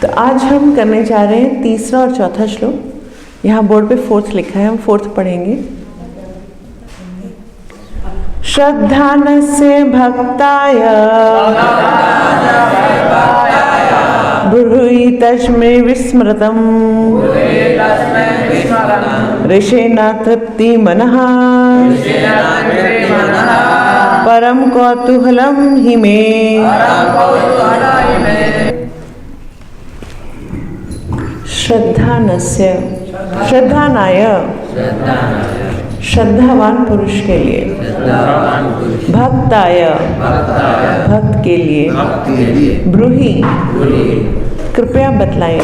तो आज हम करने जा रहे हैं तीसरा और चौथा श्लोक। यहाँ बोर्ड पे फोर्थ लिखा है, हम फोर्थ पढ़ेंगे। श्रद्धानस्य भक्ताय ब्रूहि तस्मै विस्मृतं ऋषेण तृप्ति मनः परम कौतूहलं हि मे। श्रद्धानस्य, श्रद्धानाय, श्रद्धावान पुरुष के लिए, भक्ताय, भक्त के लिए, ब्रूहि, कृपया बतलाएं,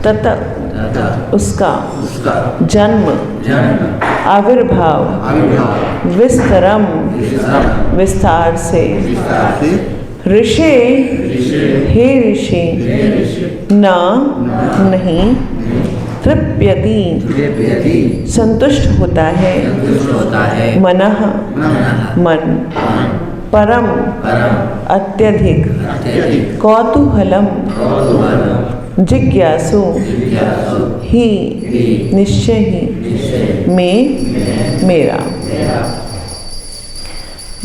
तथा उसका जन्म, आविर्भाव, विस्तरम, विस्तार से, ऋषि, हे ऋषि, न नहीं, तृप्यति, संतुष्ट होता है, मनः, मन, परम, अत्यधिक, कौतूहलम, जिज्ञासु, ही, निश्चय ही, में, मेरा।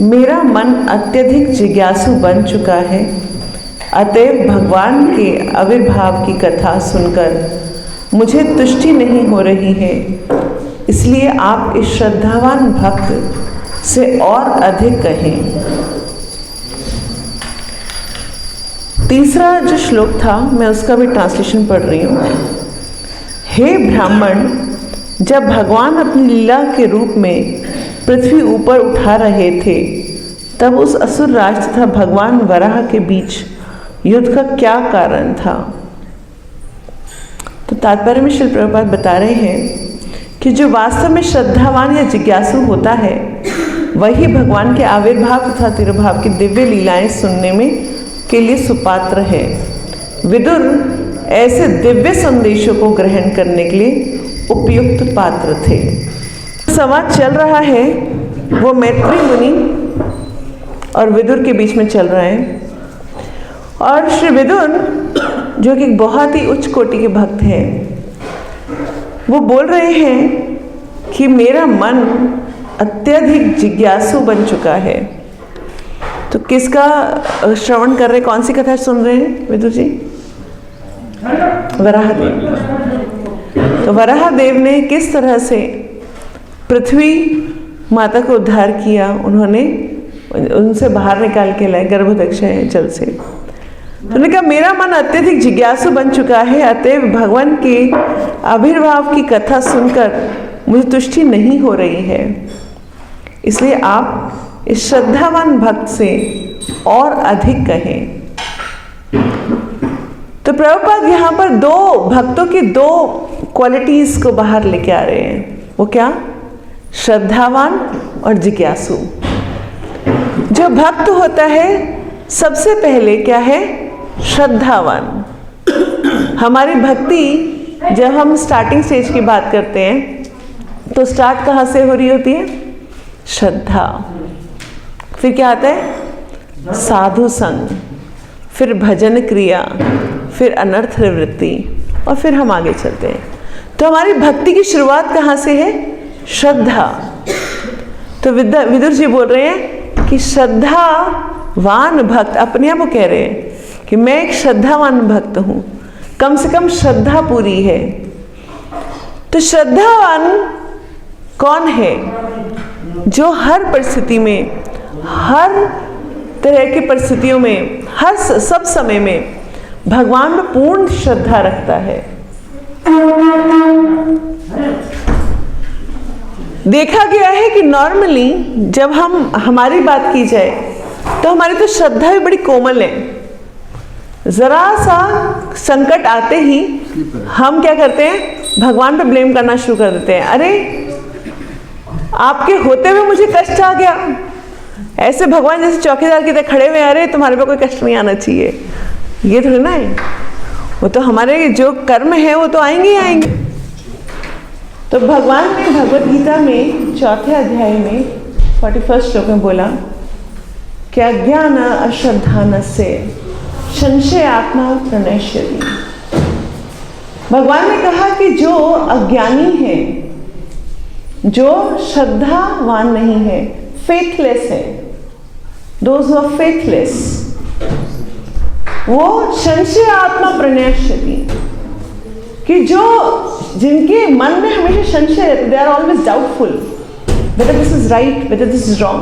मेरा मन अत्यधिक जिज्ञासु बन चुका है, अतएव भगवान के आविर्भाव की कथा सुनकर मुझे तुष्टि नहीं हो रही है। इसलिए आप इस श्रद्धावान भक्त से और अधिक कहें। तीसरा जो श्लोक था, मैं उसका भी ट्रांसलेशन पढ़ रही हूँ। हे ब्राह्मण, जब भगवान अपनी लीला के रूप में पृथ्वी ऊपर उठा रहे थे, तब उस असुर राज तथा भगवान वराह के बीच युद्ध का क्या कारण था? तो तात्पर्य में श्री प्रभुपाद बता रहे हैं कि जो वास्तव में श्रद्धावान या जिज्ञासु होता है, वही भगवान के आविर्भाव तथा तिरुभाव की दिव्य लीलाएं सुनने में के लिए सुपात्र है। विदुर ऐसे दिव्य संदेशों को ग्रहण करने के लिए उपयुक्त पात्र थे। संवाद चल रहा है वो मैत्री मुनि और विदुर के बीच में चल रहा है। और श्री विदुर, जो कि बहुत ही उच्च कोटि के भक्त हैं, वो बोल रहे हैं कि मेरा मन अत्यधिक जिज्ञासु बन चुका है। तो किसका श्रवण कर रहे, कौन सी कथा सुन रहे हैं विदुर जी? वराहदेव। तो वराहदेव ने किस तरह से पृथ्वी माता को उद्धार किया, उन्होंने उनसे बाहर निकाल के लाए गर्भदक्ष जल से। तो उन्होंने कहा मेरा मन अत्यधिक जिज्ञासु बन चुका है, अतएव भगवान के आविर्भाव की कथा सुनकर मुझे तुष्टि नहीं हो रही है। इसलिए आप इस श्रद्धावान भक्त से और अधिक कहें। तो प्रभुपाद यहाँ पर दो भक्तों की दो क्वालिटीज को बाहर लेके आ रहे हैं। वो क्या? श्रद्धावान और जिज्ञासु। जो भक्त होता है सबसे पहले क्या है? श्रद्धावान। हमारी भक्ति, जब हम स्टार्टिंग स्टेज की बात करते हैं तो स्टार्ट कहाँ से हो रही होती है? श्रद्धा। फिर क्या आता है? साधु संग, फिर भजन क्रिया, फिर अनर्थ निवृत्ति, और फिर हम आगे चलते हैं। तो हमारी भक्ति की शुरुआत कहाँ से है? श्रद्धा। तो विदुर जी बोल रहे हैं कि श्रद्धावान भक्त, अपने आप वो कह रहे हैं कि मैं एक श्रद्धावान भक्त हूँ, कम से कम श्रद्धा पूरी है। तो श्रद्धावान कौन है? जो हर परिस्थिति में, हर तरह की परिस्थितियों में, हर सब समय में भगवान में पूर्ण श्रद्धा रखता है। देखा गया है कि नॉर्मली जब हमारी बात की जाए तो हमारी तो श्रद्धा भी बड़ी कोमल है। जरा सा संकट आते ही हम क्या करते हैं? भगवान पे ब्लेम करना शुरू कर देते हैं। अरे आपके होते हुए मुझे कष्ट आ गया। ऐसे भगवान जैसे चौकीदार की तरह खड़े हुए, अरे तुम्हारे पे कोई कष्ट नहीं आना चाहिए, ये थोड़ी ना है। वो तो हमारे जो कर्म है वो तो आएंगे ही आएंगे। तो भगवान ने भगवद गीता में 4थे अध्याय में 41 श्लोक में बोला कि अज्ञान अश्रद्धानस्य संशय आत्मा प्रणश्यति। भगवान ने कहा कि जो अज्ञानी है, जो श्रद्धावान नहीं है, फेथलेस है, दोज हु आर फेथलेस, वो संशय आत्मा प्रणश्यति, कि जो जिनके मन में हमेशा संशय रहता है, they are always doubtful whether this is right, whether this is wrong,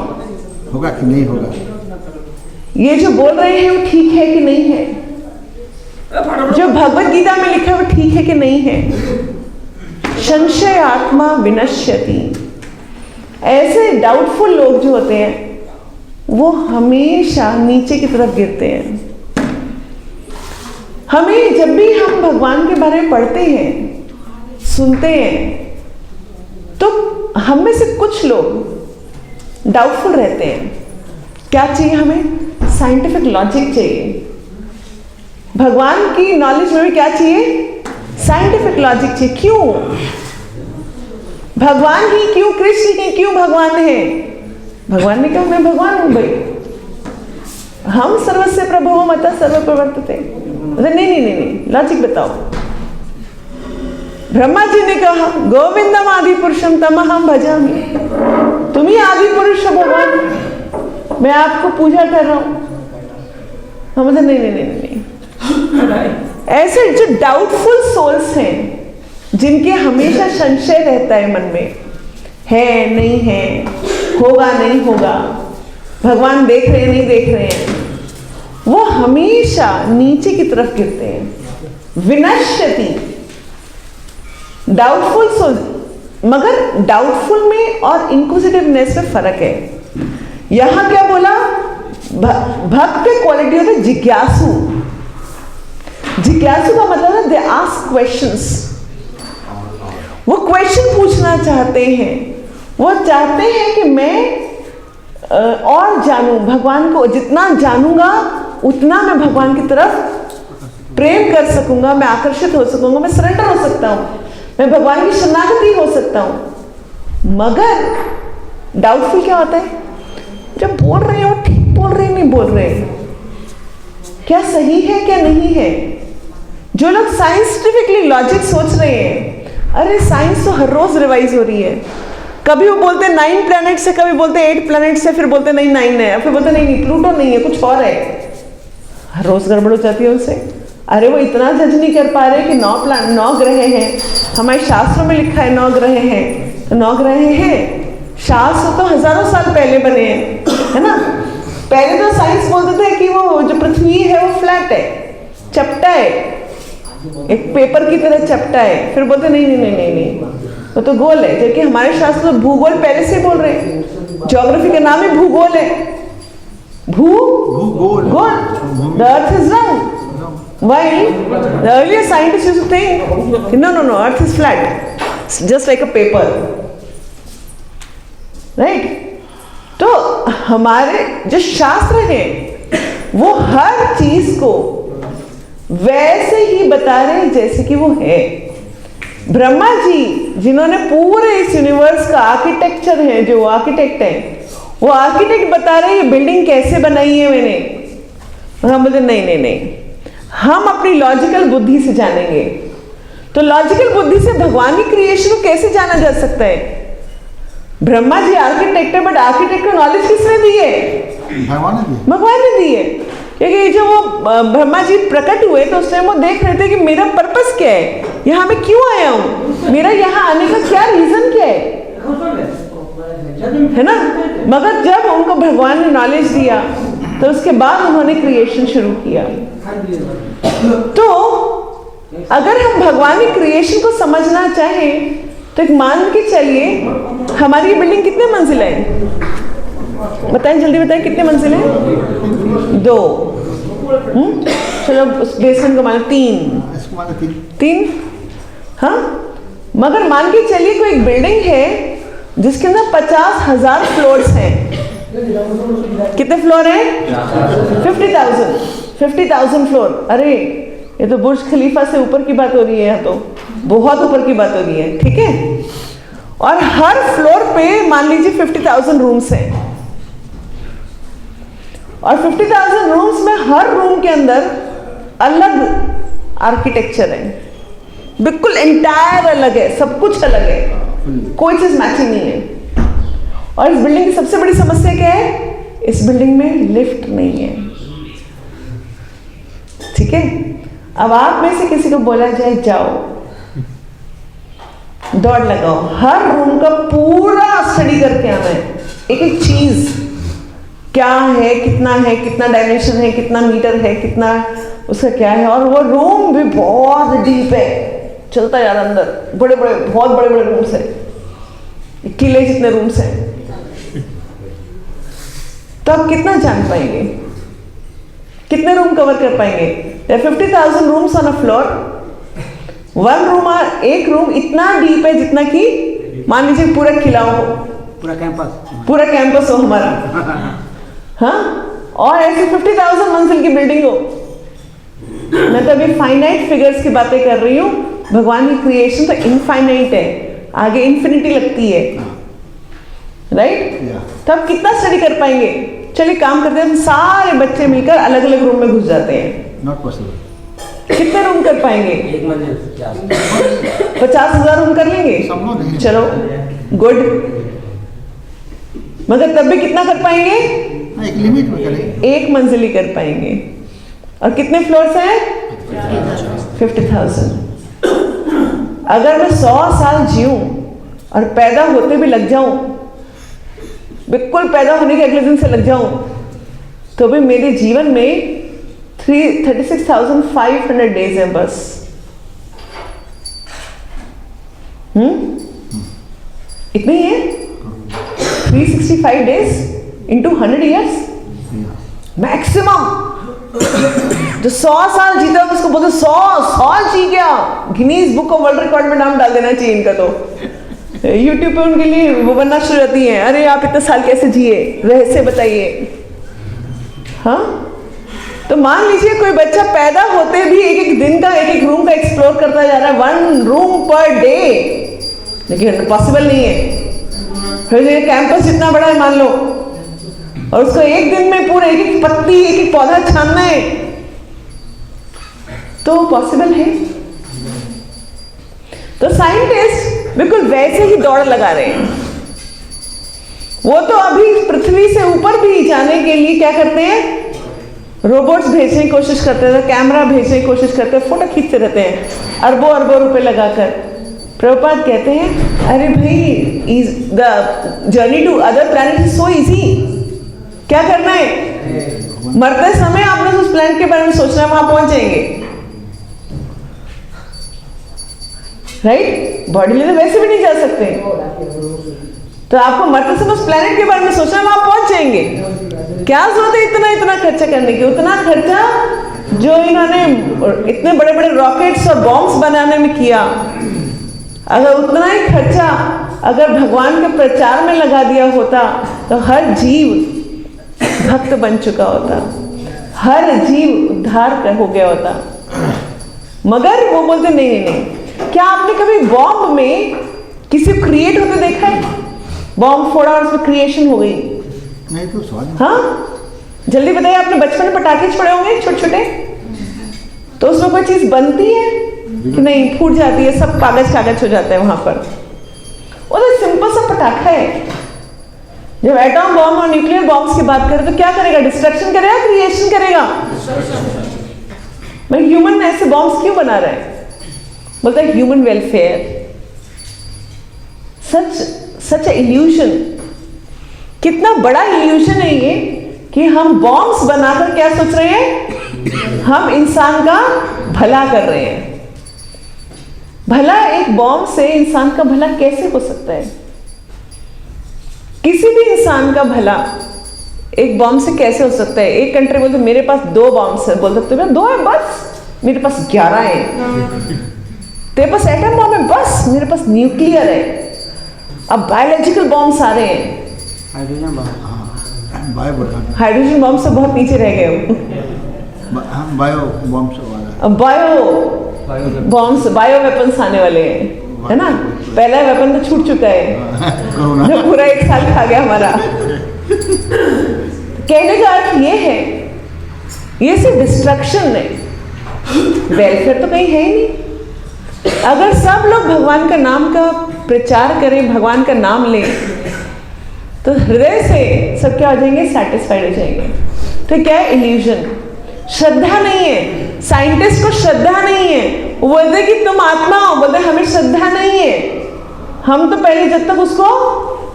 होगा कि नहीं होगा, ये जो बोल रहे हैं वो ठीक है कि नहीं है, जो भगवत गीता में लिखा है वो ठीक है कि नहीं है। संशय आत्मा विनश्यति। ऐसे डाउटफुल लोग जो होते हैं वो हमेशा नीचे की तरफ गिरते हैं। हमें जब भी हम भगवान के बारे में पढ़ते हैं, सुनते हैं, तो हम में से कुछ लोग डाउटफुल रहते हैं। क्या चाहिए हमें? साइंटिफिक लॉजिक चाहिए। भगवान की नॉलेज में भी क्या चाहिए? साइंटिफिक लॉजिक चाहिए। क्यों भगवान ही क्यों, कृष्ण ही क्यों भगवान है? भगवान ने कहा मैं भगवान हूं भाई, हम सर्वस्य प्रभो मता सर्व प्रवर्तते। नहीं नहीं नहीं नहीं, लॉजिक बताओ। ब्रह्मा जी ने कहा गोविंदम आदि पुरुषम तमहम भजामि, तुम ही आदि पुरुष हो भगवान, मैं आपको पूजा कर रहा हूं। हम बोलते नहीं नहीं नहीं नहीं। ऐसे जो डाउटफुल सोल्स हैं, जिनके हमेशा संशय रहता है मन में, है नहीं है, होगा नहीं होगा, भगवान देख रहे हैं नहीं देख रहे हैं, वो हमेशा नीचे की तरफ गिरते हैं। विनश्यति, डाउटफुल सोल्स। मगर डाउटफुल में और इंक्विजिटिवनेस में फर्क है। यहां क्या बोला? भक्त के क्वालिटी होता है जिज्ञासु। जिज्ञासु का मतलब है दे आस्क क्वेश्चंस, वो क्वेश्चन पूछना चाहते हैं, वो चाहते हैं कि मैं और जानूं भगवान को, जितना जानूंगा उतना मैं भगवान की तरफ प्रेम कर सकूंगा, मैं आकर्षित हो सकूंगा, मैं सरेंडर हो सकता हूं, मैं भगवान की शरणागति हो सकता हूं। मगर डाउटफुल क्या होता है? जब बोल रहे हैं वो ठीक बोल रहे हैं नहीं बोल रहे, क्या सही है क्या नहीं है। जो लोग साइंटिफिकली लॉजिक सोच रहे हैं, अरे साइंस तो हर रोज रिवाइज हो रही है। कभी वो बोलते हैं 9 प्लैनेट से, कभी बोलते हैं 8 प्लैनेट से, फिर बोलते नहीं 9 है, फिर बोलते नहीं प्लूटो नहीं है, कुछ और है। हर रोज गड़बड़ हो जाती है उनसे। अरे वो इतना जज नहीं कर पा रहे कि 9 ग्रह हैं, हमारे शास्त्रों में लिखा है 9 ग्रह हैं, तो 9 ग्रह हैं। शास्त्र तो हजारों साल पहले बने हैं, है ना। पहले तो साइंस बोलते थे कि वो जो पृथ्वी है वो फ्लैट है, चपटा है, एक पेपर की तरह चपटा है। फिर बोलते नहीं नहीं नहीं नहीं नहीं, वो तो गोल है। जबकि हमारे शास्त्र तो भूगोल पहले से बोल रहे हैं। ज्योग्राफी का नाम ही भूगोल है। भूगोल, the earth is round, while the earlier scientists used to think no, earth is flat, just like a paper, right? तो हमारे जो शास्त्र हैं वो हर चीज को वैसे ही बता रहे हैं जैसे कि वो है। ब्रह्मा जी जिन्होंने पूरे इस यूनिवर्स का आर्किटेक्चर है, जो आर्किटेक्ट है, वो आर्किटेक्ट बता रहे हैं ये बिल्डिंग कैसे बनाई है मैंने। और हम बोलते नहीं नहीं नहीं, हम अपनी लॉजिकल बुद्धि से जानेंगे। तो लॉजिकल बुद्धि से भगवान की क्रिएशन को कैसे जाना जा सकता है? ब्रह्मा जी आर्किटेक्ट है, बट आर्किटेक्ट को नॉलेज किसने दी है? भगवान ने दी है। क्योंकि जब वो ब्रह्मा जी प्रकट हुए तो उस टाइम वो देख रहे थे कि मेरा पर्पस क्या है, यहाँ मैं क्यों आया हूँ, मेरा यहाँ आने का क्या रीजन क्या है ना। मगर जब उनको भगवान ने नॉलेज दिया तो उसके बाद उन्होंने क्रिएशन शुरू किया। तो अगर हम भगवान की क्रिएशन को समझना चाहें तो एक मान के चलिए, हमारी बिल्डिंग कितने मंजिल है? बताएं, जल्दी बताएं, कितने मंजिल है? 2। चलो उस बेसमेंट को मानो 3। हाँ, मगर मान के चलिए कोई एक बिल्डिंग है जिसके अंदर 50,000 फ्लोर्स हैं। कितने फ्लोर हैं? 50,000 फ्लोर। अरे ये तो बुर्ज खलीफा से ऊपर की बात हो रही है, यहाँ तो बहुत ऊपर की बात हो रही है, ठीक है। और हर फ्लोर पे मान लीजिए 50,000 रूम्स हैं। और 50,000 रूम्स में हर रूम के अंदर अलग आर्किटेक्चर है, बिल्कुल एंटायर अलग है, सब कुछ अलग है, कोई चीज मैचिंग नहीं है। और इस बिल्डिंग की सबसे बड़ी समस्या क्या है? इस बिल्डिंग में लिफ्ट नहीं है। ठीक है, अब आप में से किसी को बोला जाए जाओ दौड़ लगाओ, हर रूम का पूरा स्टडी करके आना है, एक एक चीज क्या है, कितना डायमेंशन है, कितना मीटर है, कितना उसका क्या है। और वो रूम भी बहुत डीप है, चलता यार अंदर बड़े बड़े बहुत बड़े बड़े रूम्स है, किले जितने रूम्स हैं। तो आप कितना जान पाएंगे, कितने रूम कवर कर पाएंगे? 50,000 रूम्स ऑन अ फ्लोर, एक रूम इतना डीप है जितना कि मान लीजिए पूरा किला हो, पूरा कैंपस हो हमारा। हाँ, और ऐसे 50,000 मंजिल की बिल्डिंग हो। मैं तो अभी फाइनाइट फिगर्स की बातें कर रही हूँ, भगवान की क्रिएशन तो इनफाइनाइट है, आगे इन्फिनिटी लगती है, राइट? तो आप कितना स्टडी कर पाएंगे? चलिए काम करते हैं, हम सारे बच्चे मिलकर अलग अलग रूम में घुस जाते हैं। Not possible. कितने रूम कर पाएंगे? 50,000 रूम कर लेंगे, चलो गुड, मगर तब भी कितना कर पाएंगे? एक लिमिट में करें, एक मंजिल ही कर पाएंगे। और कितने फ्लोर्स हैं? 50,000। अगर मैं 100 साल जीऊं और पैदा होते भी लग जाऊं, बिल्कुल पैदा होने के अगले दिन से लग जाऊं, तो भी मेरे जीवन में 36,500 डेज है बस। इतने ही है? 365 डेज इंटू 100 ईयर्स मैक्सिमम। जो 100 साल जीता है उसको बोलते 100 साल जी गया, Guinness book of world record में नाम डाल देना चाहिए इनका। तो यूट्यूब पे उनके लिए वो बनना शुरू रहती है, अरे आप इतने साल कैसे जिए, रहस्य बताइए। हाँ, तो मान लीजिए कोई बच्चा पैदा होते भी एक दिन का एक रूम का एक्सप्लोर करता जा रहा है, 1 रूम पर डे, लेकिन पॉसिबल नहीं है। फिर ये कैंपस जितना बड़ा है मान लो, और उसको एक दिन में पूरे एक पत्ती एक पौधा छानना है, तो पॉसिबल है? तो साइंटिस्ट बिल्कुल वैसे ही दौड़ लगा रहे हैं। वो तो अभी पृथ्वी से ऊपर भी जाने के लिए क्या करते हैं? रोबोट्स भेजने की कोशिश करते हैं, कैमरा भेजने की कोशिश करते हैं, फोटो खींचते रहते हैं अरबों अरबों रुपए लगाकर। प्रभुपाद कहते हैं अरे भाई, the journey to other planet is so easy. क्या करना है? मरते समय आपने उस प्लैनेट के बारे में सोचना है, वहां पहुंच जाएंगे, राइट? बॉडी लेकर वैसे भी नहीं जा सकते, तो आपको मरते समय उस प्लैनेट के बारे में सोचना है, वहां पहुंच जाएंगे। क्या जरूरत है इतना खर्चा करने की? उतना खर्चा जो इन्होंने इतने बड़े बड़े रॉकेट्स और बॉम्ब्स बनाने में किया, अगर उतना ही खर्चा अगर भगवान के प्रचार में लगा दिया होता तो हर जीव भक्त बन चुका होता, हर जीव उद्धार हो गया होता। मगर वो बोलते नहीं। क्या आपने कभी बॉम्ब में किसी को क्रिएट होते देखा है? बॉम्ब फोड़ा और उसमें क्रिएशन हो गई? नहीं तो स्वाद। हाँ, जल्दी बताइए, आपने बचपन में पटाखे छोड़े होंगे छोटे छोटे, तो उसमें कोई चीज बनती है कि नहीं? फूट जाती है, सब कागज हो जाता है वहां पर। वो तो सिंपल सा पटाखा है। जब एटॉम बॉम्ब और न्यूक्लियर बॉम्ब्स की बात करें तो क्या करेगा? डिस्ट्रक्शन करेगा, क्रिएशन करेगा? भाई ह्यूमन ऐसे बॉम्ब्स क्यों बना रहे हैं? बोलता है ह्यूमन वेलफेयर। सच इल्यूशन। कितना बड़ा इल्यूशन है ये कि हम बॉम्ब्स बनाकर क्या सोच रहे हैं? हम इंसान का भला कर रहे हैं। भला एक बॉम्ब से इंसान का भला कैसे हो सकता है? किसी भी इंसान का भला एक बॉम्ब से कैसे हो सकता है? एक कंट्री बोलते मेरे पास 2 बॉम्ब्स है, बोल सकते हो 2 है बस, मेरे पास 11 है। तेरे पास एटम बॉम्ब है बस, मेरे पास न्यूक्लियर है। अब बायोलॉजिकल बॉम्ब्स आ रहे हैं, हाइड्रोजन बॉम्ब से बहुत नीचे रह गए हो। बायो बॉम्ब से वाला, अब बायो वेपन्स आने वाले हैं, है ना? पहला वेपन तो छूट चुका है जो पूरा 1 साल खा गया हमारा। कहने का अर्थ ये है, ये सिर्फ डिस्ट्रक्शन नहीं, वेलफेयर तो कहीं है ही नहीं। अगर सब लोग भगवान का नाम का प्रचार करें, भगवान का नाम लें, तो हृदय से सब क्या हो जाएंगे, सेटिस्फाइड हो जाएंगे। तो क्या है, इल्यूजन, श्रद्धा नहीं है। साइंटिस्ट को श्रद्धा नहीं है, वो बोलते कि तुम आत्मा हो, बोलते हमें श्रद्धा नहीं है। हम तो पहले जब तक उसको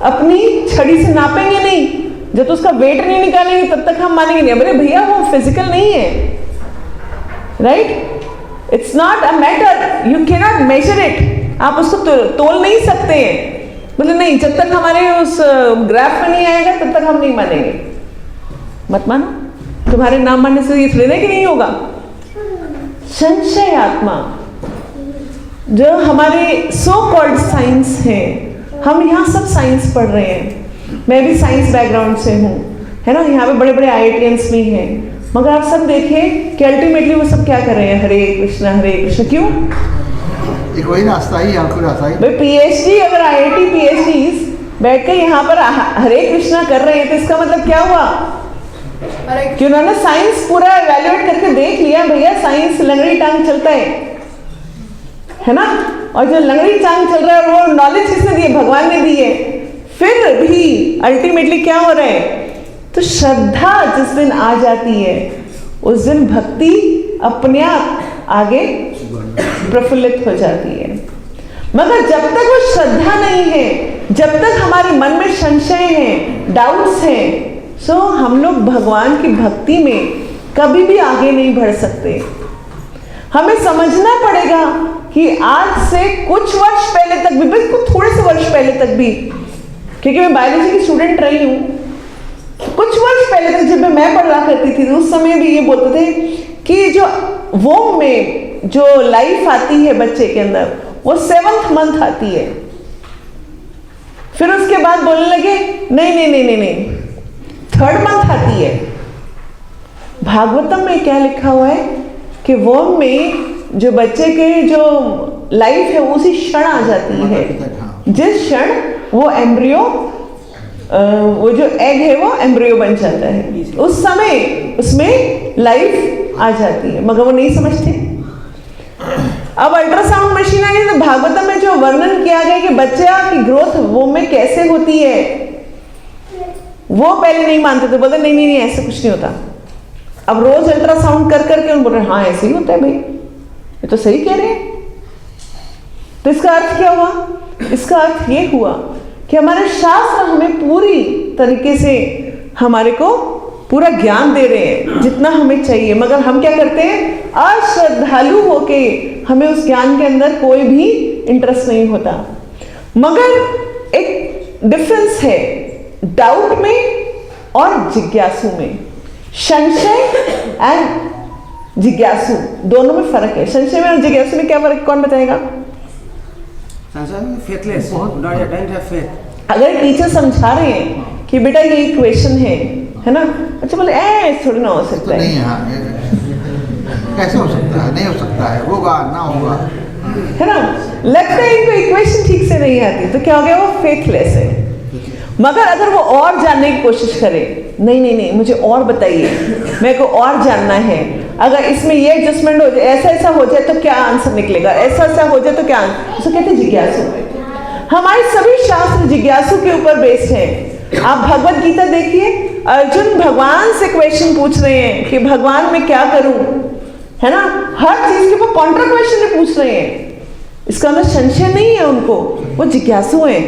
अपनी छड़ी से नापेंगे नहीं, जब तक उसका वेट नहीं निकालेंगे, तब तक हम मानेंगे नहीं। अरे भैया वो फिजिकल नहीं है, right? It's not a matter, you can not measure it. आप उसको तोल नहीं सकते हैं। बोले नहीं, जब तक हमारे उस ग्राफ में नहीं आएगा तब तक हम नहीं मानेंगे। मत मानो, तुम्हारे नाम मानने से ये थोड़ी कि नहीं होगा। संशय आत्मा, जो हमारे सो कॉल्ड साइंस है, हम यहाँ सब साइंस पढ़ रहे हैं, मैं भी साइंस बैकग्राउंड से हूँ, है ना। यहाँ पे बड़े बड़े IITians भी हैं, मगर आप सब देखें कि अल्टीमेटली वो सब क्या कर रहे हैं, हरे कृष्णा हरे कृष्णा। क्यों? एक वही रास्ता ही, आपको रास्ता ही। भाई PhD, अगर IIT PhDs बैठ कर यहाँ पर हरे कृष्णा कर रहे हैं, तो इसका मतलब क्या हुआ कि उन्होंने साइंस पूरा इवैल्यूएट करके देख लिया, भैया साइंस लंगड़ी टांग चलता है ना। और जो लंगड़ी टांग चल रहा है वो नॉलेज किसने दी है, भगवान ने दी है। फिर भी अल्टीमेटली क्या हो रहा है, तो श्रद्धा जिस दिन आ जाती है, उस दिन भक्ति अपने आप आगे प्रफुल्लित हो जाती है। मगर जब तक वो श्रद्धा नहीं है, जब तक हमारे मन में संशय है, डाउट्स हैं, सो हम लोग भगवान की भक्ति में कभी भी आगे नहीं बढ़ सकते। हमें समझना पड़ेगा कि आज से कुछ वर्ष पहले तक भी, बिल्कुल थोड़े से वर्ष पहले तक भी, क्योंकि मैं बायोलॉजी की स्टूडेंट रही हूँ, कुछ वर्ष पहले तक जब मैं पढ़ा करती थी, उस समय भी ये बोलते थे कि जो वोम में जो लाइफ आती है बच्चे के अंदर, वो 7th मंथ आती है। फिर उसके बाद बोलने लगे नहीं नहीं नहीं नहीं नहीं, 3rd मंथ आती है। भागवतम में क्या लिखा हुआ है कि वोम में जो बच्चे के जो लाइफ है उसी क्षण आ जाती है, जिस क्षण वो एम्ब्रियो, वो जो एग है वो एम्ब्रियो बन जाता है, उस समय उसमें लाइफ आ जाती है। मगर वो नहीं समझते। अब अल्ट्रासाउंड मशीन आई तो भागवतम में जो वर्णन किया गया कि बच्चे की ग्रोथ वो में कैसे होती है, वो पहले नहीं मानते थे, बोलते नहीं नहीं नहीं ऐसा कुछ नहीं होता। अब रोज अल्ट्रासाउंड कर करके उन बोल रहे हाँ ऐसे ही होता है भाई, ये तो सही कह रहे हैं। तो इसका अर्थ क्या हुआ? इसका अर्थ ये हुआ कि हमारे शास्त्र हमें पूरी तरीके से हमारे को पूरा ज्ञान दे रहे हैं जितना हमें चाहिए, मगर हम क्या करते हैं, अश्रद्धालु होके हमें उस ज्ञान के अंदर कोई भी इंटरेस्ट नहीं होता। मगर एक डिफरेंस है डाउट में और जिज्ञासु में। संशय एंड जिज्ञासु दोनों में फर्क है। संशय में और जिज्ञासु में क्या फर्क, कौन बताएगा? Faithless, don't have faith. अगर टीचर समझा रहे हैं कि बेटा ये इक्वेशन है ना, अच्छा बोले ऐसे थोड़ी ना हो सकता तो है, नहीं, हाँ कैसे हो सकता है, नहीं हो सकता है, होगा ना होगा, है ना। लगता है इनको इक्वेशन ठीक से नहीं आती, तो क्या हो गया, वो फेथलेस है। मगर अगर वो और जानने की कोशिश करे, नहीं नहीं नहीं मुझे और बताइए, मेरे को और जानना है, अगर इसमें ये एडजस्टमेंट हो जाए, ऐसा ऐसा हो जाए तो क्या आंसर निकलेगा, ऐसा ऐसा हो जाए तो क्या आंसर, उसको कहते हैं जिज्ञासु। हमारे सभी शास्त्र जिज्ञासु के ऊपर बेस्ड हैं। आप भगवत गीता देखिए, अर्जुन भगवान से क्वेश्चन पूछ रहे हैं कि भगवान मैं क्या करूं, है ना। हर चीज के ऊपर कॉन्ट्रा क्वेश्चन पूछ रहे हैं। इसका अंदर संशय नहीं है उनको, वो जिज्ञासु हैं।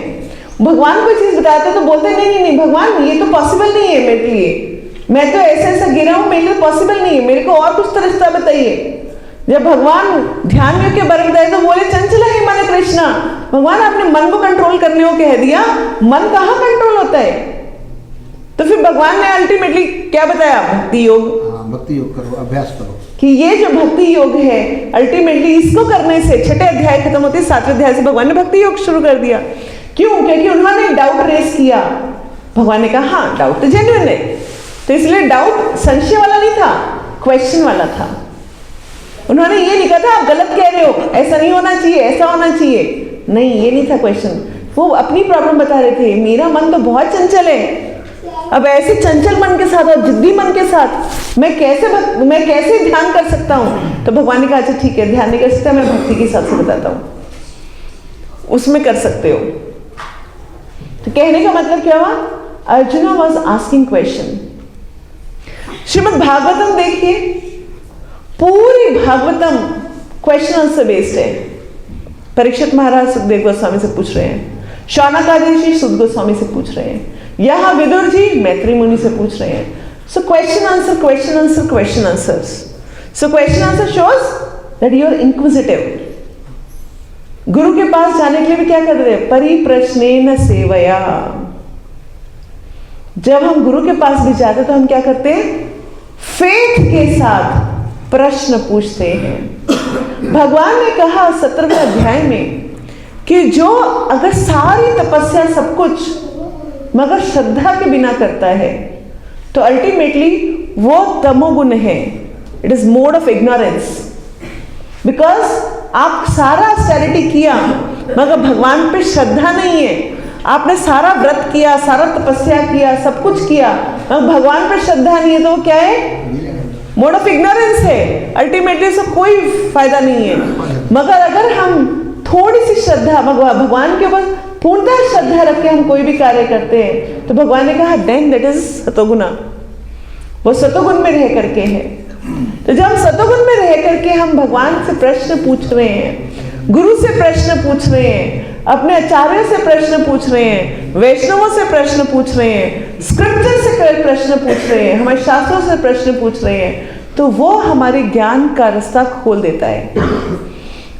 भगवान कोई चीज बताते तो बोलते नहीं नहीं नहीं भगवान ये तो पॉसिबल नहीं है मेरे लिए, मैं तो ऐसे ऐसा गिरा हूं, मेरे लिए पॉसिबल नहीं है, मेरे को और कुछ तरीका बताइए। जब भगवान ध्यान योग के बारे में बताए तो बोले चंचला ही मन कृष्णा, भगवान आपने मन को कंट्रोल करने को कह दिया, मन कहाँ कंट्रोल होता है। तो फिर भगवान ने अल्टीमेटली क्या बताया, भक्ति योग। भक्ति योग करो, अभ्यास करो, कि ये जो भक्ति योग है अल्टीमेटली इसको करने से 6ठे अध्याय खत्म होते, 7वें अध्याय से भगवान ने भक्ति योग शुरू कर दिया। क्यों? क्योंकि उन्होंने डाउट रेस किया। भगवान ने कहा हाँ डाउट तो जेन्युइन है, तो इसलिए डाउट संशय वाला नहीं था, क्वेश्चन वाला था। उन्होंने ये नहीं कहा था आप गलत कह रहे हो, ऐसा नहीं होना चाहिए, ऐसा होना चाहिए, नहीं ये नहीं था क्वेश्चन। वो अपनी प्रॉब्लम बता रहे थे, मेरा मन तो बहुत चंचल है, अब ऐसे चंचल मन के साथ और जिद्दी मन के साथ मैं कैसे ध्यान कर सकता हूं? तो भगवान ने कहा अच्छा ठीक है, ध्यान नहीं कर सकता, मैं भक्ति के हिसाब से बताता हूं, उसमें कर सकते हो। तो कहने का मतलब क्या हुआ? Arjuna was asking question. Shrimad Bhagavatam देखिए, पूरी भागवतम क्वेश्चन आंसर बेस्ड है। परीक्षित महाराज सुखदेव गोस्वामी से पूछ रहे हैं, शौनकादि ऋषि सुद गोस्वामी से पूछ रहे हैं, यहां विदुर जी मैत्री मुनि से पूछ रहे हैं। So question answer question answer question answers. So question answer shows that you are inquisitive. गुरु के पास जाने के लिए भी क्या कर रहे हैं? परिप्रश्नेन सेवया। जब हम गुरु के पास भी जाते हैं तो हम क्या करते हैं? फेथ के साथ प्रश्न पूछते हैं। भगवान ने कहा 17वें अध्याय में कि जो अगर सारी तपस्या सब कुछ मगर श्रद्धा के बिना करता है तो अल्टीमेटली वो तमोगुण है। It is mode of ignorance. Because आप सारा ऑस्टेरिटी किया मगर भगवान पे श्रद्धा नहीं है। आपने सारा व्रत किया, सारा तपस्या किया, सब कुछ किया, मगर भगवान पे श्रद्धा नहीं है, तो वो क्या है? मोड ऑफ इग्नोरेंस है। अल्टीमेटली इसका कोई फायदा नहीं है। मगर अगर हम थोड़ी सी श्रद्धा भगवान के ऊपर पूर्णतः श्रद्धा रख के हम कोई भी कार्य करते हैं तो भगवान ने कहा देन दैट इज सतोगुना। वो सतोगुण में रह करके है। तो जब हम सतोगुण में रह करके हम भगवान से प्रश्न पूछ रहे हैं, गुरु से प्रश्न पूछ रहे हैं, अपने आचार्यों से प्रश्न पूछ रहे हैं, वैष्णवों से प्रश्न पूछ रहे हैं, स्क्रिप्चर से प्रश्न पूछ रहे हैं, हमारे शास्त्रों से प्रश्न पूछ रहे हैं, तो वो हमारे ज्ञान का रास्ता खोल देता है।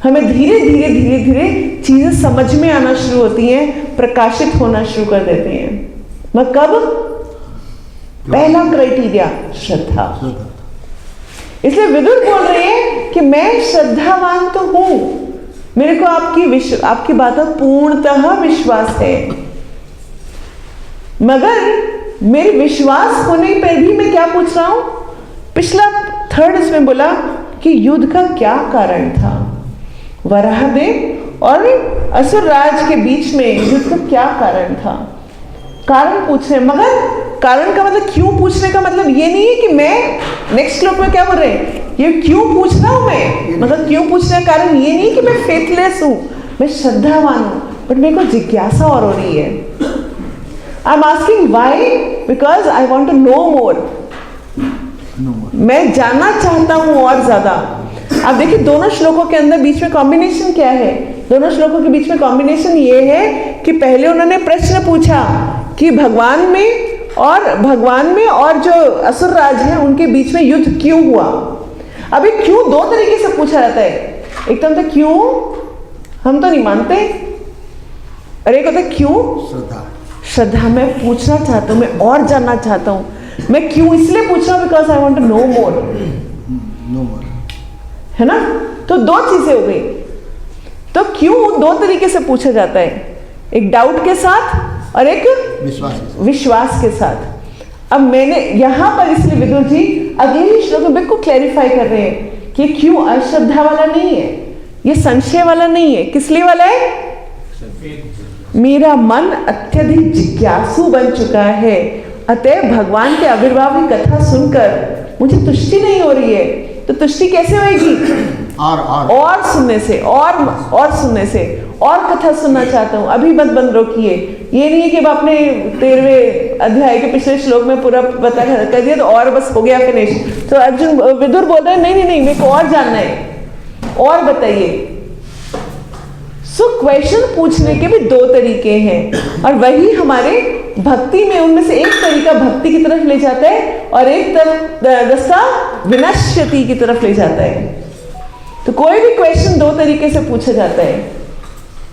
हमें धीरे धीरे धीरे धीरे चीजें समझ में आना शुरू होती हैं, प्रकाशित होना शुरू कर देती हैं। मगर कब? पहला क्राइटेरिया श्रद्धा। इसलिए विदुर बोल रहे हैं कि मैं श्रद्धावान तो हूं, मेरे को आपकी बातों पूर्णतः विश्वास है, मगर मेरे विश्वास होने पर भी मैं क्या पूछ रहा हूं? पिछला थर्ड इसमें बोला कि युद्ध का क्या कारण था। वराहदेव और असुर राज के बीच में युद्ध का क्या कारण था? कारण पूछ रहे हैं, मगर कारण का मतलब क्यों पूछने का मतलब ये नहीं है कि मैं नेक्स्ट श्लोक में क्या बोल रहे हैं, ये क्यों पूछ रहा हूं मैं, मतलब क्यों पूछने का कारण ये नहीं कि मैं फेथलेस हूं, मैं श्रद्धावान हूं, बट मेरे को जिज्ञासा और हो रही है। I am asking why, because I want to know more. मैं जानना चाहता हूं और ज्यादा। आप देखिए दोनों श्लोकों के अंदर बीच में कॉम्बिनेशन क्या है? दोनों श्लोकों के बीच में कॉम्बिनेशन ये है कि पहले उन्होंने प्रश्न पूछा कि भगवान में और जो असुर राज है उनके बीच में युद्ध क्यों हुआ। अभी क्यों दो तरीके से पूछा जाता है। एक तो क्यों हम तो नहीं मानते, और एक होता है क्यों श्रद्धा। मैं पूछना चाहता हूं, मैं और जानना चाहता हूं। मैं क्यों इसलिए पूछ रहा हूं because I want to know more, है ना। तो दो चीजें हो गई। तो क्यों दो तरीके से पूछा जाता है, एक डाउट के साथ और एक विश्वास के साथ। अब मैंने यहां पर इसलिए विदुर जी अगले ही श्लोक में बिल्कुल क्लैरिफाई कर रहे हैं कि क्यों अश्रद्धा वाला नहीं है, ये संशय वाला नहीं है। किस लिए वाला है? मेरा मन अत्यधिक जिज्ञासु बन चुका है, अतः भगवान के आविर्भाव की कथा सुनकर मुझे तुष्टि नहीं हो रही है। तो तुष्टि कैसे होगी? और सुनने से, और सुनने से, और कथा सुनना चाहता हूं। अभी मत बंद रोकिए। ये नहीं है कि अब आपने 13वें अध्याय के पिछले श्लोक में पूरा पता कर दिया तो और बस हो गया फिनिश। तो अर्जुन विदुर बोल रहे हैं नहीं, मेरे को और जानना है, और बताइए। सो क्वेश्चन पूछने के भी दो तरीके हैं, और वही हमारे भक्ति में उनमें से एक तरीका भक्ति की तरफ ले जाता है और एक रास्ता विनश्यति की तरफ ले जाता है। तो कोई भी क्वेश्चन दो तरीके से पूछा जाता है,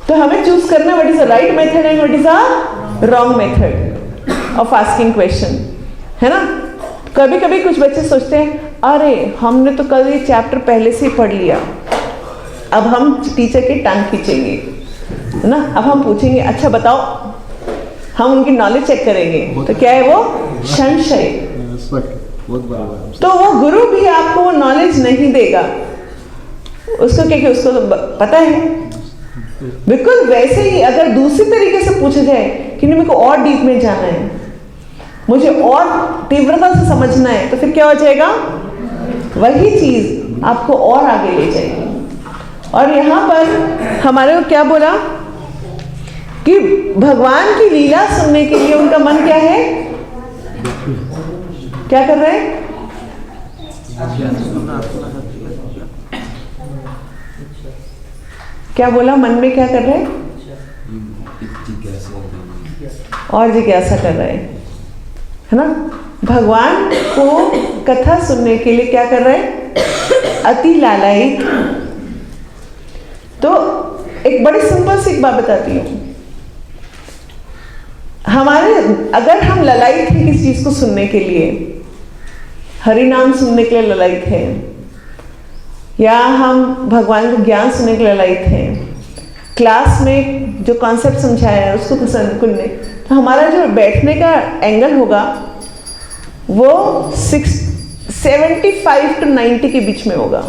तो हमें चूज करना what is the right method and what is the wrong method of asking question, है ना। कभी कभी कुछ बच्चे सोचते हैं अरे हमने तो कल ये चैप्टर पहले से ही पढ़ लिया, अब हम टीचर की टांग खींचेंगे, है ना। अब हम पूछेंगे अच्छा बताओ, हम उनकी नॉलेज चेक करेंगे। तो क्या है वो? संशय। तो वो गुरु भी आपको वो नॉलेज नहीं देगा, उसको क्या उसको तो पता है। बिल्कुल वैसे ही अगर दूसरी तरीके से पूछा जाए कि नहीं मेरे को और डीप में जाना है, मुझे और तीव्रता से समझना है, तो फिर क्या हो जाएगा, वही चीज आपको और आगे ले जाएगी। और यहाँ पर हमारे को क्या बोला कि भगवान की लीला सुनने के लिए उनका मन क्या है, क्या कर रहे हैं, क्या बोला, मन में क्या कर रहे हैं, और जिज्ञासा कर रहे हैं, है ना। भगवान को कथा सुनने के लिए क्या कर रहे हैं, अति लालायित। तो एक बड़ी सिंपल सी एक बात बताती हूँ, हमारे अगर हम ललायित हैं किसी चीज को सुनने के लिए, हरि नाम सुनने के लिए ललायित हैं, या हम भगवान का ज्ञान सुनने के लिए ललायित हैं, क्लास में जो कॉन्सेप्ट समझाया है उसको सुनने, तो हमारा जो बैठने का एंगल होगा वो 75 to 90 के बीच में होगा,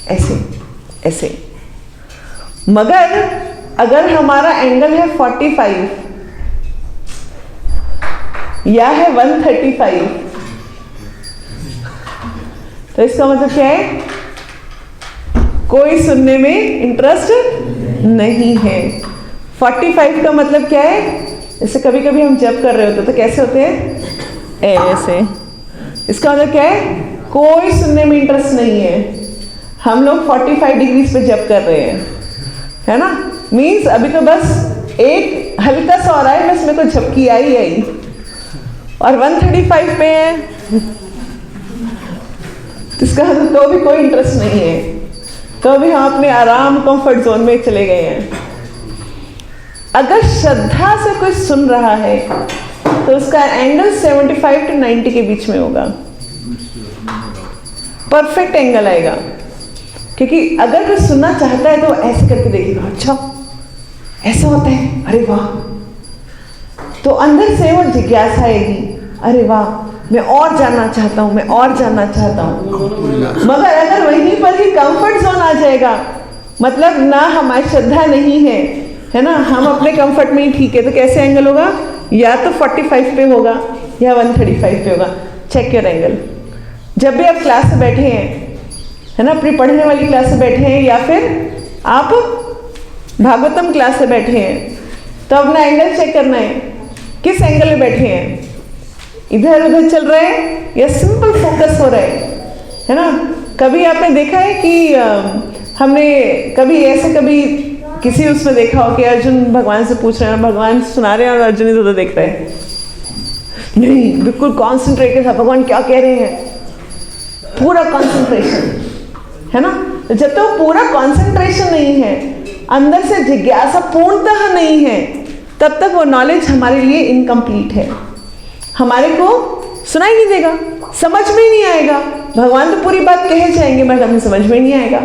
ऐसे ऐसे। मगर अगर हमारा एंगल है 45 या है 135, तो इसका मतलब क्या है, कोई सुनने में इंटरेस्ट नहीं है। 45 का मतलब क्या है, जैसे कभी कभी हम जप कर रहे होते तो कैसे होते हैं, ऐसे। इसका मतलब क्या है, कोई सुनने में इंटरेस्ट नहीं है, हम लोग 45 डिग्रीज पे जप कर रहे हैं, है ना। मीन्स अभी तो बस एक हल्का सा हो रहा है, बस मेरे को झपकी आई आई, और 135 पे है, इसका मतलब तो भी कोई इंटरेस्ट नहीं है, तो भी हम अपने आराम कंफर्ट जोन में चले गए हैं। अगर श्रद्धा से कोई सुन रहा है तो उसका एंगल 75 to 90 के बीच में होगा, परफेक्ट एंगल आएगा। क्योंकि अगर कोई सुनना चाहता है तो ऐसे करके देखेगा, अच्छा ऐसा होता है, अरे वाह, तो अंदर से वो जिज्ञासा आएगी, अरे वाह मैं और जानना चाहता हूँ, मैं और जानना चाहता हूँ। मगर अगर वहीं पर ही कंफर्ट जोन आ जाएगा, मतलब ना हमारी श्रद्धा नहीं है ना, हम अपने कंफर्ट में ही ठीक है, तो कैसे एंगल होगा, या तो 45 पे होगा या 135 पे होगा। Check your angle. जब भी आप क्लास में बैठे हैं, है ना, अपनी पढ़ने वाली क्लास में बैठे हैं, या फिर आप भागवतम क्लास में बैठे हैं, तो अपना एंगल चेक करना है, किस एंगल में बैठे हैं, इधर उधर चल रहे हैं या सिंपल फोकस हो रहा है ना। कभी आपने देखा है कि हमने कभी ऐसे कभी किसी उसमें देखा हो कि अर्जुन भगवान से पूछ रहे हैं, भगवान सुना रहे हैं और अर्जुन इधर उधर देख रहे हैं, नहीं, बिल्कुल कॉन्सेंट्रेटेड है, भगवान क्या कह रहे हैं, पूरा कॉन्सेंट्रेशन, है ना। तो जब तक तो पूरा कॉन्सेंट्रेशन नहीं है, अंदर से जिज्ञासा पूर्णतः नहीं है, तब तक वो नॉलेज हमारे लिए इनकम्प्लीट है, हमारे को सुनाई नहीं देगा, समझ में ही नहीं आएगा। भगवान तो पूरी बात कहे जाएंगे मगर हमें समझ में नहीं आएगा।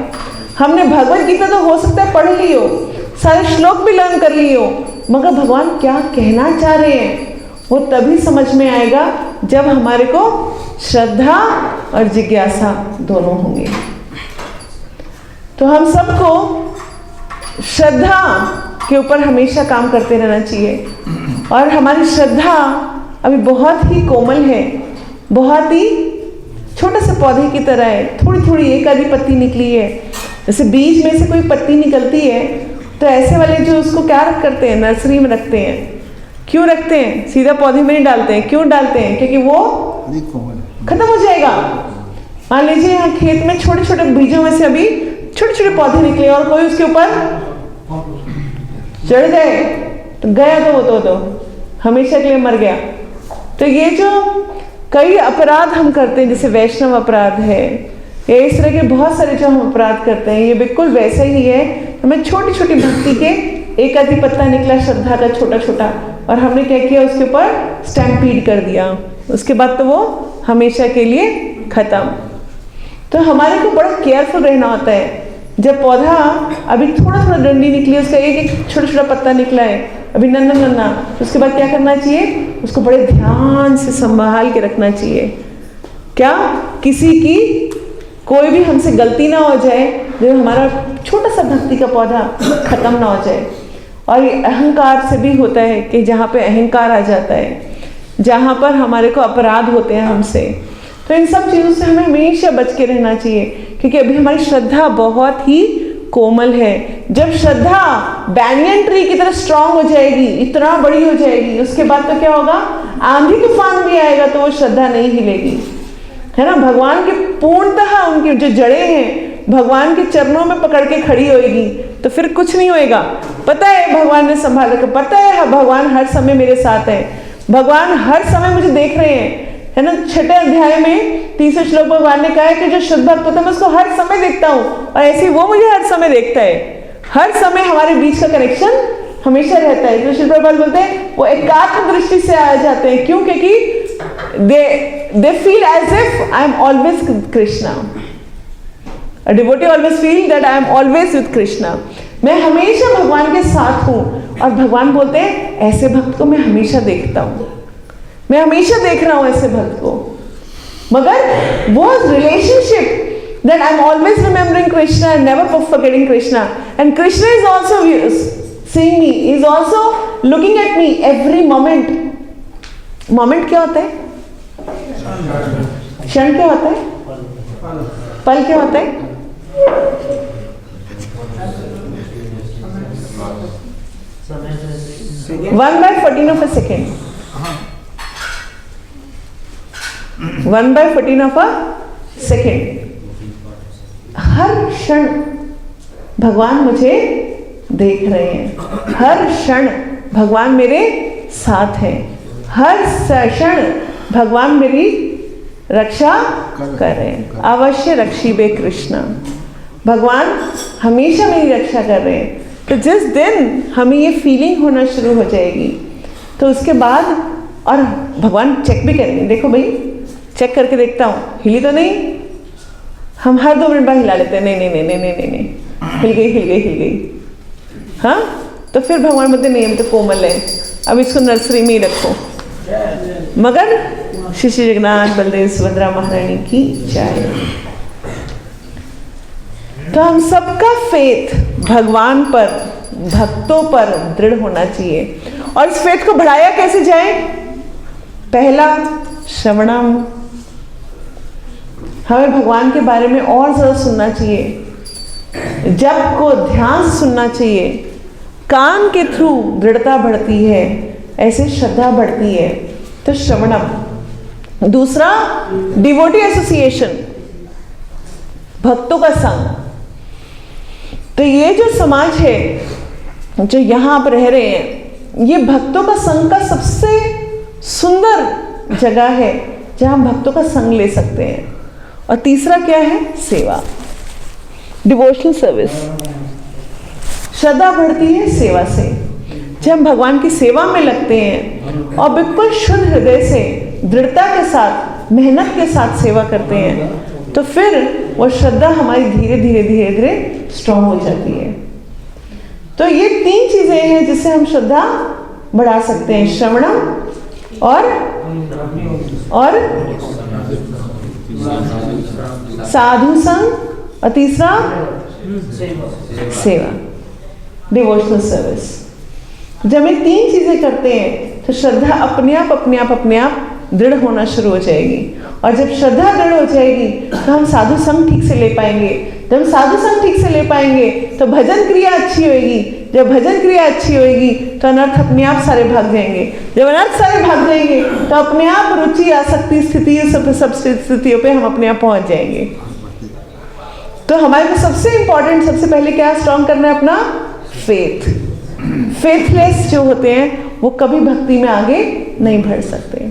हमने भगवत गीता तो हो सकता है पढ़ ली हो, सारे श्लोक भी लर्न कर लिए हो, मगर भगवान क्या कहना चाह रहे हैं वो तभी समझ में आएगा जब हमारे को श्रद्धा और जिज्ञासा दोनों होंगे। तो हम सबको श्रद्धा के ऊपर हमेशा काम करते रहना चाहिए। और हमारी श्रद्धा अभी बहुत ही कोमल है, बहुत ही छोटे से पौधे की तरह है, थोड़ी थोड़ी एक आधी पत्ती निकली है। जैसे बीज में से कोई पत्ती निकलती है तो ऐसे वाले जो उसको क्या करते हैं, नर्सरी में रखते हैं। क्यों रखते हैं, सीधा पौधे में नहीं डालते हैं। क्यों डालते हैं, क्योंकि वो खत्म हो जाएगा। मान लीजिए यहाँ खेत में छोटे छोटे बीजों में से अभी छोटे छोटे पौधे निकले और कोई उसके ऊपर चढ़ गए तो गया, तो वो तो हमेशा के लिए मर गया। तो ये जो कई अपराध हम करते हैं, जैसे वैष्णव अपराध है या इस तरह के बहुत सारे जो हम अपराध करते हैं, ये बिल्कुल वैसा ही है। हमें छोटी छोटी भक्ति के एक आधी पत्ता निकला श्रद्धा का छोटा छोटा, और हमने क्या किया, उसके ऊपर स्टैम्पीड कर दिया, उसके बाद तो वो हमेशा के लिए खत्म। तो हमारे को बड़ा केयरफुल रहना होता है। जब पौधा अभी थोड़ा थोड़ा डंडी निकली, उसका एक एक छोटा छोटा पत्ता निकला है, अभी नन्ना नन्ना, तो उसके बाद क्या करना चाहिए, उसको बड़े ध्यान से संभाल के रखना चाहिए। क्या किसी की कोई भी हमसे गलती ना हो जाए, जो हमारा छोटा सा भक्ति का पौधा खत्म ना हो जाए। और ये अहंकार से भी होता है कि जहाँ पे अहंकार आ जाता है, जहाँ पर हमारे को अपराध होते हैं हमसे। तो इन सब चीज़ों से हमें हमेशा बच के रहना चाहिए, क्योंकि अभी हमारी श्रद्धा बहुत ही कोमल है। जब श्रद्धा बैनियन ट्री की तरह स्ट्रांग हो जाएगी, इतना बड़ी हो जाएगी, उसके बाद तो क्या होगा, आंधी तूफान भी आएगा तो वो श्रद्धा नहीं हिलेगी, है ना। भगवान के पूर्णतः उनकी जो जड़ें हैं भगवान के चरणों में पकड़ के खड़ी होएगी, तो फिर कुछ नहीं होएगा। पता है भगवान ने संभाल रखा, पता है भगवान हर समय मेरे साथ है, भगवान हर समय मुझे देख रहे हैं, है ना। 6 अध्याय में 30 श्लोक भगवान ने कहा है कि जो शुद्ध भक्त होता है मैं उसको हर समय देखता हूँ, और ऐसे वो मुझे हर समय देखता है। हर समय हमारे बीच का कनेक्शन हमेशा रहता है। तो श्री प्रभुपाद बोलते हैं वो एकात्म दृष्टि से आ जाते हैं। क्यों? क्योंकि they feel as if I am always Krishna. A devotee always feel that I am always with Krishna. मैं हमेशा भगवान के साथ हूँ, और भगवान बोलते हैं ऐसे भक्त को मैं हमेशा देखता हूँ, मैं हमेशा देख रहा हूँ ऐसे भक्त को। मगर वो relationship that I am always remembering Krishna and never forgetting Krishna, and Krishna is also seeing me, is also looking at me every moment. Moment क्या होता है? क्षण क्या होता है? पल क्या होता है? 1/14 of a second. 1/14 of a second. हर क्षण भगवान मुझे देख रहे हैं, हर क्षण भगवान मेरे साथ हैं, हर क्षण भगवान मेरी रक्षा कर रहे हैं। अवश्य रक्षिबे कृष्ण, भगवान हमेशा मेरी रक्षा कर रहे हैं। तो जिस दिन हमें ये फीलिंग होना शुरू हो जाएगी, तो उसके बाद और भगवान चेक भी करेंगे, देखो भाई चेक करके देखता हूँ हिली तो नहीं। हम हर 2 मिनट बाद हिला लेते हैं, नहीं नहीं नहीं नहीं नहीं नहीं, हिल गई हिल गई हिल गई। हाँ, तो फिर भगवान बोलते नहीं हम तो कोमल है, अब इसको नर्सरी में ही रखो। मगर श्री श्री जगन्नाथ बलदेव सुभद्रा महारानी की जय। तो हम सबका फेथ भगवान पर, भक्तों पर दृढ़ होना चाहिए। और इस फेथ को बढ़ाया कैसे जाए? पहला, श्रवणम, हमें भगवान के बारे में और ज्यादा सुनना चाहिए, जप को ध्यान से सुनना चाहिए। कान के थ्रू दृढ़ता बढ़ती है, ऐसे श्रद्धा बढ़ती है। तो श्रवणम। दूसरा, डिवोटी एसोसिएशन, भक्तों का संग। तो ये जो समाज है जो यहाँ आप रह रहे हैं, ये भक्तों का संग का सबसे सुंदर जगह है जहाँ हम भक्तों का संग ले सकते हैं। और तीसरा क्या है? सेवा, डिवोशनल सर्विस। श्रद्धा बढ़ती है सेवा से। जब हम भगवान की सेवा में लगते हैं और बिल्कुल शुद्ध हृदय से, दृढ़ता के साथ, मेहनत के साथ सेवा करते हैं, तो फिर वो श्रद्धा हमारी धीरे धीरे धीरे धीरे स्ट्रांग हो जाती है। तो ये 3 चीजें हैं जिससे हम श्रद्धा बढ़ा सकते हैं, श्रवणम और साधु संग, और तीसरा सेवा, डिवोशनल सर्विस। जब ये 3 चीजें करते हैं तो श्रद्धा अपने आप दृढ़ होना शुरू हो जाएगी। और जब श्रद्धा दृढ़ हो जाएगी तो हम साधु संग ठीक से ले पाएंगे। जब हम साधु संग ठीक से ले पाएंगे तो भजन क्रिया अच्छी होगी। जब भजन क्रिया अच्छी होगी तो अनर्थ अपने आप सारे भाग जाएंगे। जब अनर्थ सारे भाग जाएंगे तो अपने आप रुचि, आसक्ति, स्थिति, सब स्थितियों पे हम अपने आप पहुंच जाएंगे। तो हमारे को सबसे इंपॉर्टेंट, सबसे पहले क्या स्ट्रॉन्ग करना है? अपना फेथ। फेथलेस जो होते हैं वो कभी भक्ति में आगे नहीं बढ़ सकते।